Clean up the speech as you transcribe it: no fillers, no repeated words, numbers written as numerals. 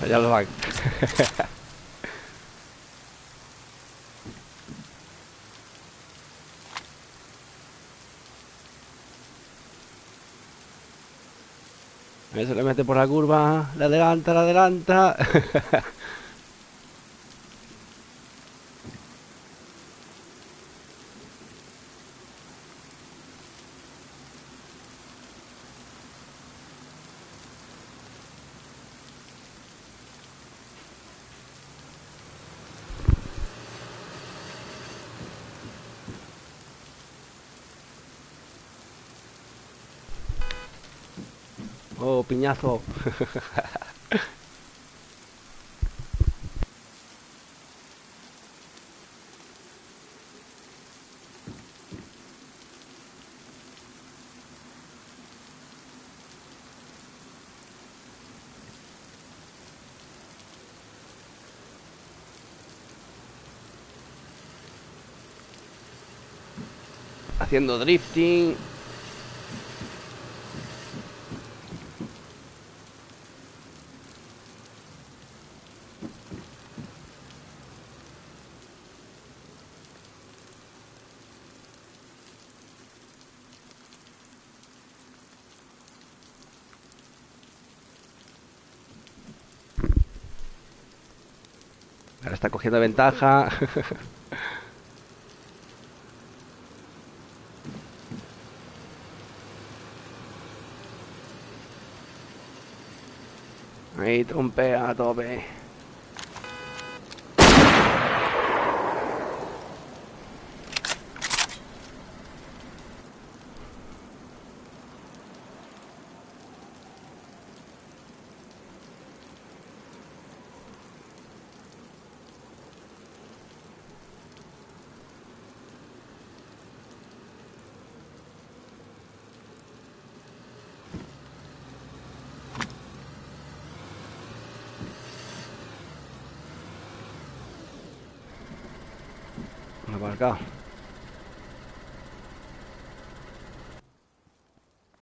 Ya lo van. Eso le mete por la curva, le adelanta, le adelanta. Oh, piñazo. Haciendo drifting. Ahora está cogiendo ventaja. Ahí trompea a tope. Me he aparcado.